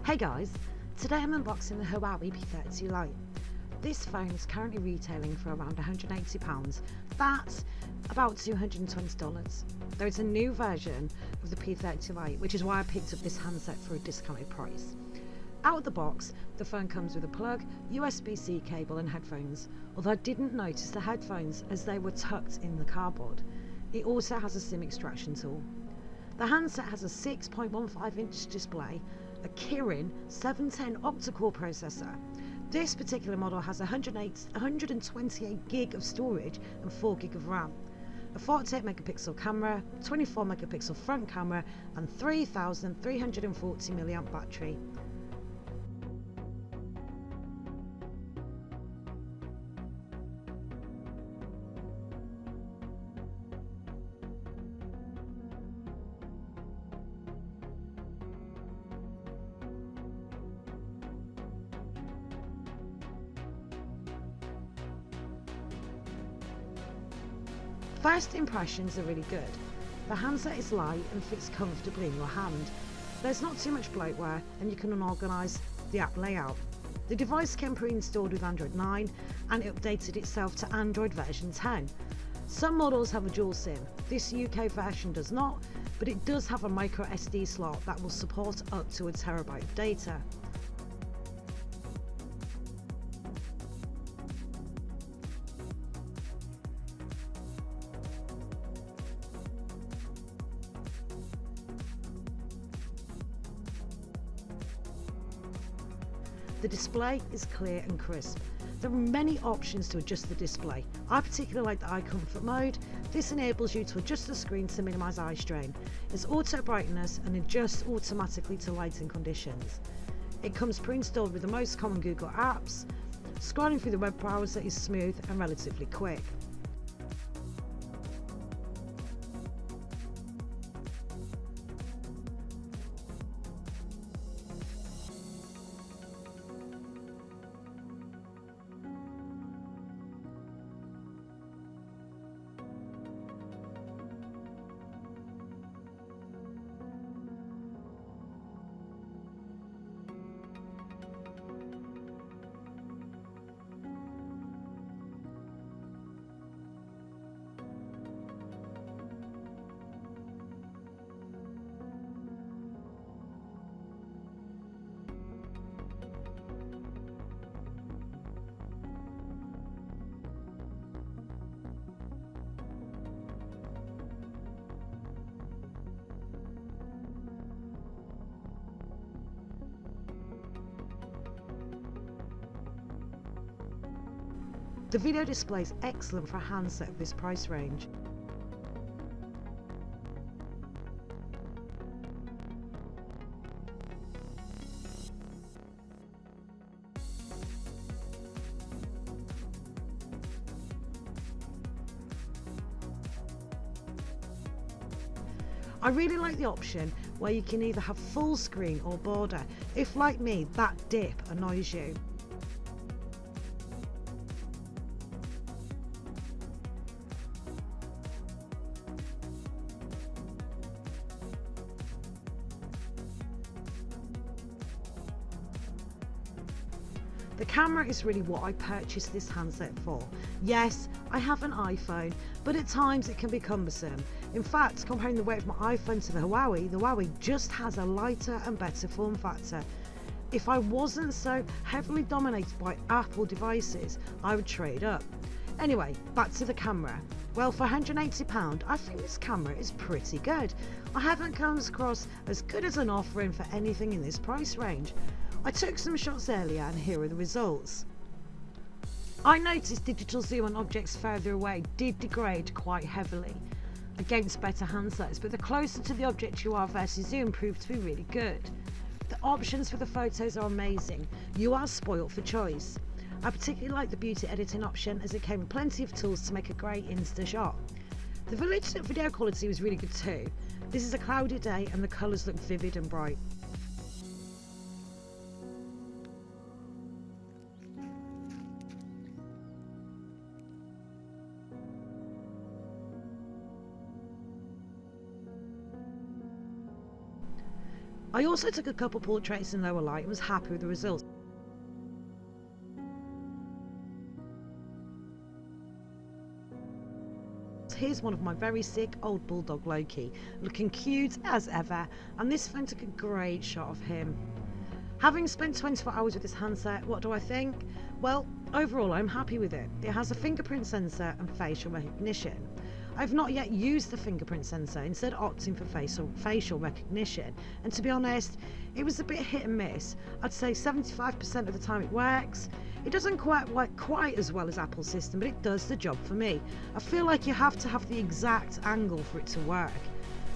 Hey guys, today I'm unboxing the Huawei P30 Lite. This phone is currently retailing for around £180, that's about $220. There is a new version of the P30 Lite, which is why I picked up this handset for a discounted price. Out of the box, the phone comes with a plug, USB-C cable and headphones, although I didn't notice the headphones as they were tucked in the cardboard. It also has a SIM extraction tool. The handset has a 6.15-inch display, a Kirin 710 octa-core processor. This particular model has 128 gig of storage and 4 gig of RAM, a 48 megapixel camera, 24 megapixel front camera and 3340 mAh battery. First impressions are really good. The handset is light and fits comfortably in your hand. There's not too much bloatware and you can unorganise the app layout. The device came pre-installed with Android 9 and it updated itself to Android version 10. Some models have a dual SIM. This UK version does not, but it does have a micro SD slot that will support up to a terabyte of data. The display is clear and crisp. There are many options to adjust the display. I particularly like the eye comfort mode. This enables you to adjust the screen to minimise eye strain. It's auto brightness and adjusts automatically to lighting conditions. It comes pre-installed with the most common Google apps. Scrolling through the web browser is smooth and relatively quick. The video display is excellent for a handset of this price range. I really like the option where you can either have full screen or border, if like me that dip annoys you. The camera is really what I purchased this handset for. Yes, I have an iPhone, but at times it can be cumbersome. In fact, comparing the weight of my iPhone to the Huawei just has a lighter and better form factor. If I wasn't so heavily dominated by Apple devices, I would trade up. Anyway, back to the camera. Well, for £180, I think this camera is pretty good. I haven't come across as good as an offering for anything in this price range. I took some shots earlier and here are the results. I noticed digital zoom on objects further away did degrade quite heavily against better handsets, but the closer to the object you are versus zoom proved to be really good. The options for the photos are amazing. You are spoilt for choice. I particularly like the beauty editing option as it came with plenty of tools to make a great Insta shot. The video quality was really good too. This is a cloudy day and the colours look vivid and bright. I also took a couple portraits in lower light and was happy with the results. Here's one of my very sick old bulldog Loki, looking cute as ever, and this phone took a great shot of him. Having spent 24 hours with this handset, what do I think? Well, overall I'm happy with it. It has a fingerprint sensor and facial recognition. I've not yet used the fingerprint sensor, instead opting for facial recognition, and to be honest, it was a bit hit and miss. I'd say 75% of the time it works. It doesn't work quite as well as Apple's system, but it does the job for me. I feel like you have to have the exact angle for it to work.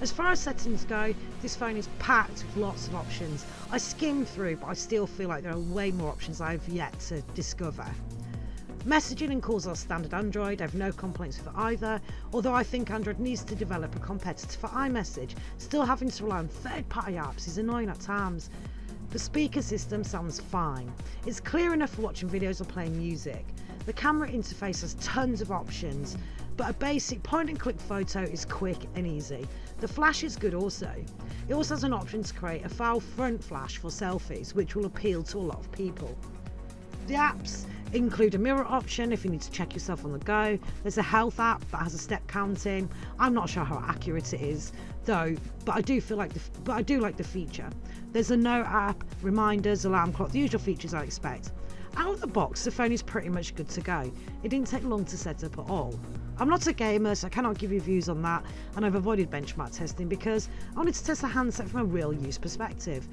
As far as settings go, this phone is packed with lots of options. I skimmed through, but I still feel like there are way more options I've yet to discover. Messaging and calls are standard Android. I have no complaints with either, although I think Android needs to develop a competitor for iMessage. Still having to rely on third-party apps is annoying at times. The speaker system sounds fine. It's clear enough for watching videos or playing music. The camera interface has tons of options, but a basic point-and-click photo is quick and easy. The flash is good also. It also has an option to create a file front flash for selfies, which will appeal to a lot of people. The apps include a mirror option if you need to check yourself on the go. There's a health app that has a step counting. I'm not sure how accurate it is though, but I do like the feature. There's a note app, reminders, alarm clock, the usual features I expect. Out of the box, the phone is pretty much good to go. It didn't take long to set up at all. I'm not a gamer, so I cannot give you views on that, and I've avoided benchmark testing because I wanted to test the handset from a real use perspective.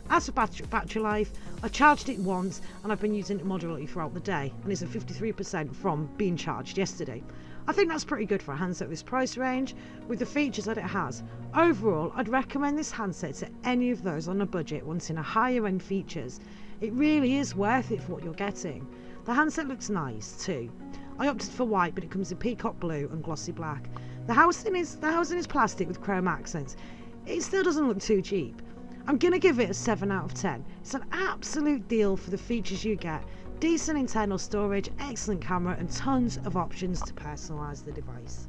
As for battery life, I charged it once and I've been using it moderately throughout the day, and it's at 53% from being charged yesterday. I think that's pretty good for a handset with this price range, with the features that it has. Overall, I'd recommend this handset to any of those on a budget wanting a higher end features. It really is worth it for what you're getting. The handset looks nice too. I opted for white, but it comes in peacock blue and glossy black. The housing is plastic with chrome accents. It still doesn't look too cheap. I'm going to give it a 7 out of 10. It's an absolute deal for the features you get. Decent internal storage, excellent camera, and tons of options to personalise the device.